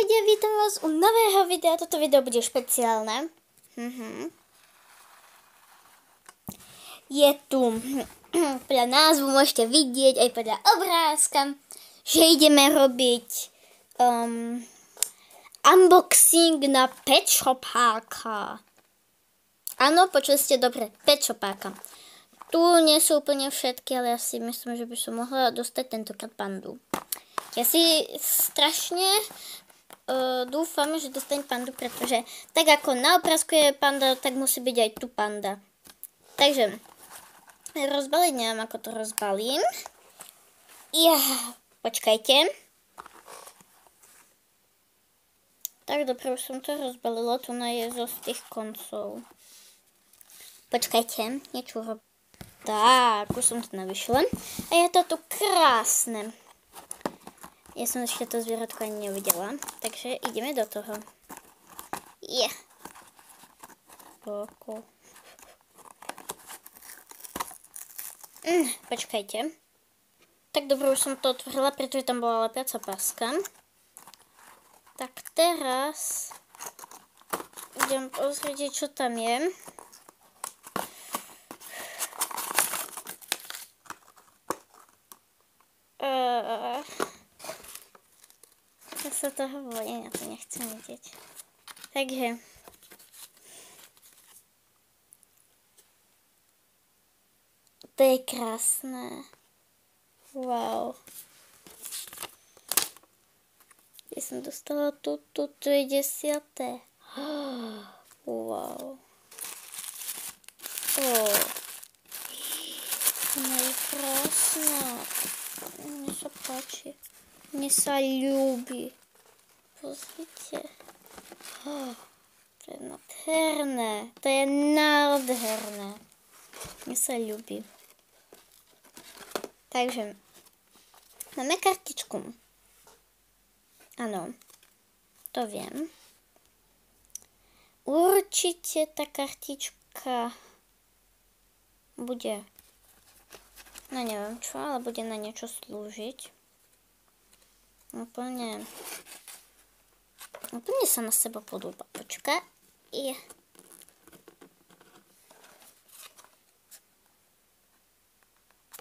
ľudia, vítam vás u nového videa. Toto video bude špeciálne. Je tu, podľa názvu môžete vidieť, aj podľa obrázka, že ideme robiť unboxing na Pet Shopáka. Áno, počuli ste dobre, Pet Shopáka. Tu nie sú úplne všetky, ale ja si myslím, že by som mohla dostať tentokrát pandu. Ja si strašne dúfam, že dostanem pandu, pretože tak ako na obrázku je panda, tak musí byť aj tu panda. Takže rozbaliť, neviem ako to rozbalím. Počkajte. Tak dobre, už som to rozbalila, tu je zo z tých koncov. Počkajte, niečo robím. Tak, už som to navyšila. A je to tu krásne. Ja som ešte to zvieratko ani nevidela, takže ideme do toho. Počkajte. Tak dobre, už som to otvorila, pretože tam bola lepiaca páska. Tak teraz idem pozrieť, čo tam je. Ja sa toho bojím, ja to nechcem vidieť. Takže to je krásne. Wow. Ja som dostala tu je 10. Wow. Ona je krásna. Mne sa páči. Mne sa ľúbi. Pozrite. To je nádherné. To je nádherné. Mne sa ľúbi. Takže máme kartičku. Áno, to viem. Určite tá kartička bude na neviem čo, ale bude na niečo slúžiť. Úplne sa na seba podobá. Počkaj.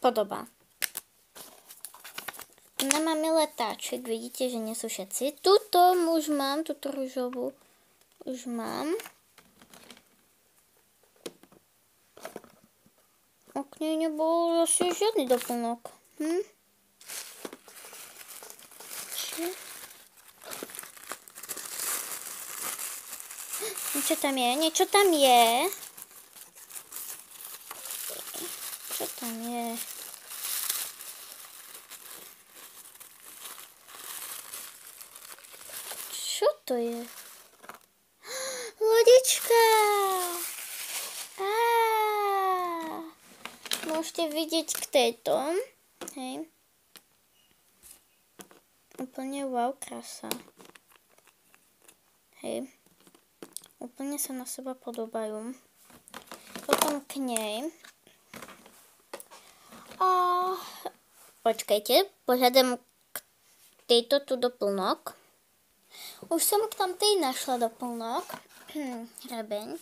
Podobá. Na máme letáček, vidíte, že nie sú všetci. Tuto už mám, túto ružovú už mám. K nej nebol asi žiadny doplnok. Niečo tam je, niečo tam je. Čo tam je? Čo to je? Lodička! Môžete vidieť k tejto. Hej. Úplne wow, krása. Hej. Úplne sa na seba podobajú. Potom k nej. Počkajte, požiadam k tejto tu doplnok. Už som k tam tej našla doplnok. Hrebeň.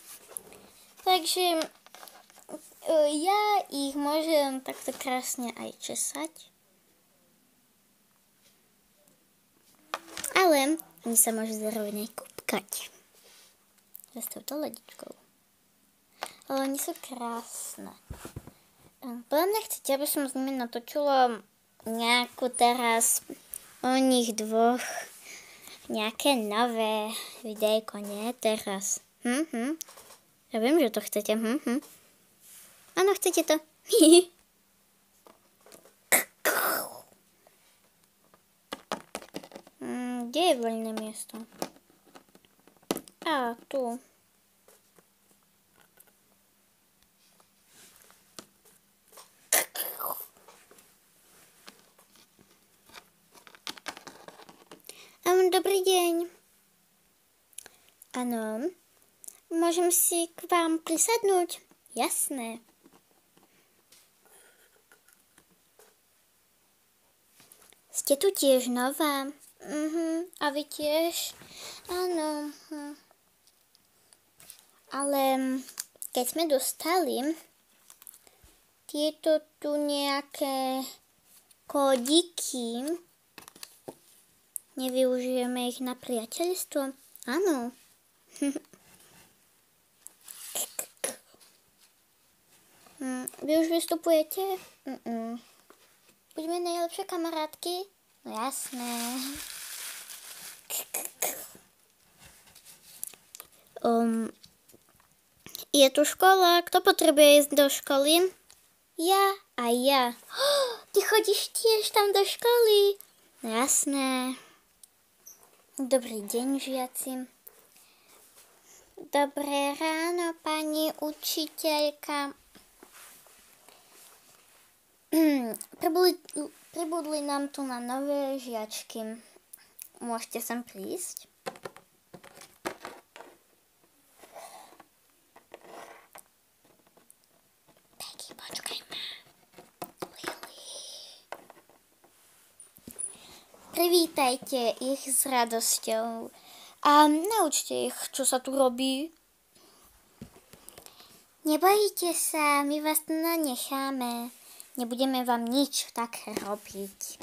Takže ja ich môžem takto krásne aj česať. Ale oni sa môžu zároveň aj kúpkať. S touto ledičkou. Ale oni sú krásne. Podľa mňa chcete, aby som s nimi natočila nejakú teraz o nich dvoch nejaké nové videjko, nie? Teraz. Ja viem, že to chcete. Áno, chcete to. Kde je voľné miesto? Tu. Dobrý deň. Áno. Môžem si k vám prisadnúť? Jasné. Ste tu tiež nová? A vy tiež? Áno. Ale keď sme dostali tieto tu nejaké kódiky, nevyužijeme ich na priateľstvo? Áno. Vy už vystupujete? Budeme najlepšie kamarátky? No jasné. Je tu škola. Kto potrebuje ísť do školy? Ja a ja. Ty chodíš tiež tam do školy? No jasné. Dobrý deň, žiaci. Dobré ráno, pani učiteľka. Pribudli nám tu na nové žiačky. Môžete sem prísť? Peggy, počkaj ma. Lily. Privítajte ich s radosťou a naučte ich, čo sa tu robí. Nebojíte sa, my vás tu necháme. Nebudeme vám nič také robiť.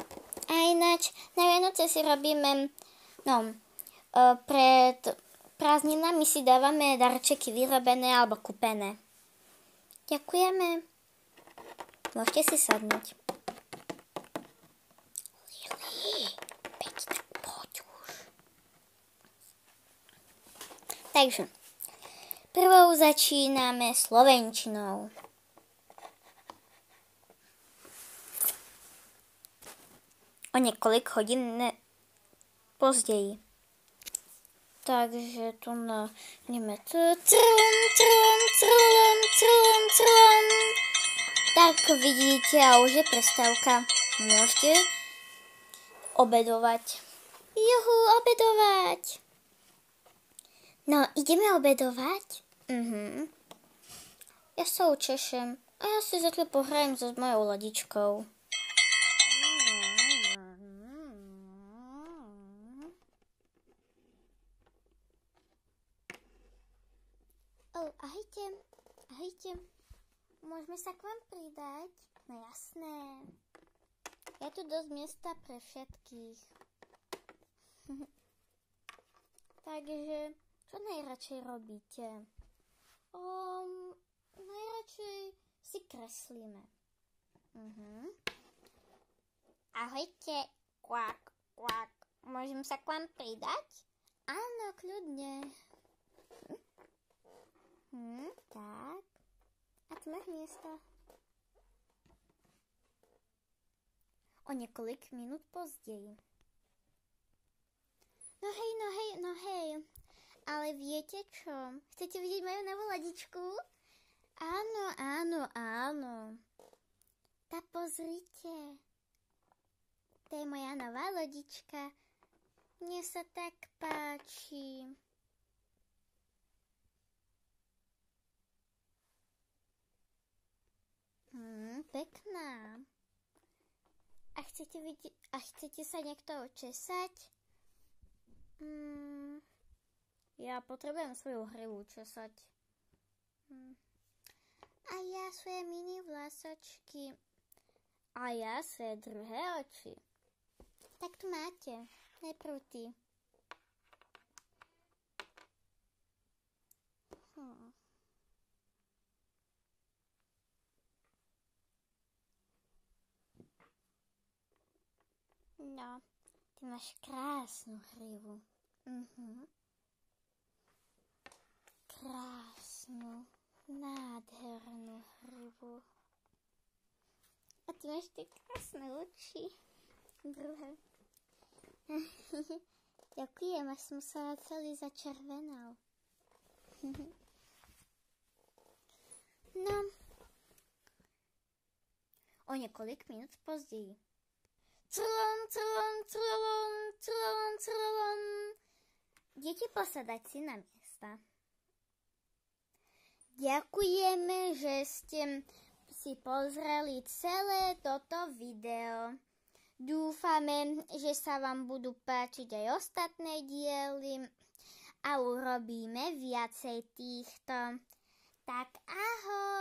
A ináč, na Vianoce si robíme, pred prázdninami si dávame darčeky vyrobené alebo kúpené. Ďakujeme. Môžete si sadnúť. Lily, Pekne, poď už. Takže, prvou začíname slovenčinou. O niekoľko hodín později. Takže tu ideme Tak vidíte, a už je prestávka. Môžete obedovať. Juhu, obedovať. No, ideme obedovať? Ja sa učešem. A ja si zatiaľ pohrajem so mojou ladičkou. Ahojte. Môžeme sa k vám pridať? No jasné. Je tu dosť miesta pre všetkých. Takže, čo najradšej robíte? Najradšej si kreslíme. Ahojte, kvak, kvak. Môžem sa k vám pridať? Áno, kľudne. Tak. A tu máš miesta. O niekoľko minút později. No hej. Ale viete čo? Chcete vidieť moju novú ladičku? Áno. Tak pozrite. To je moja nová lodička. Mne sa tak páči. Pekná. A chcete sa niekto učesať? Ja potrebujem svoju hrivu učesať. A ja svoje mini vlasočky. A ja svoje druhé oči. Tak tu máte. Najprv ty. No, ty máš krásnu hrivu. Krásnu, nádhernú hrivu. A ty máš tie krásne oči. Druhé. Ďakujem, až som sa celý začervenal. No. O niekoľko minút později. Deti, posadať si na miesta. Ďakujeme, že ste si pozreli celé toto video. Dúfame, že sa vám budú páčiť aj ostatné diely a urobíme viacej týchto. Tak ahoj!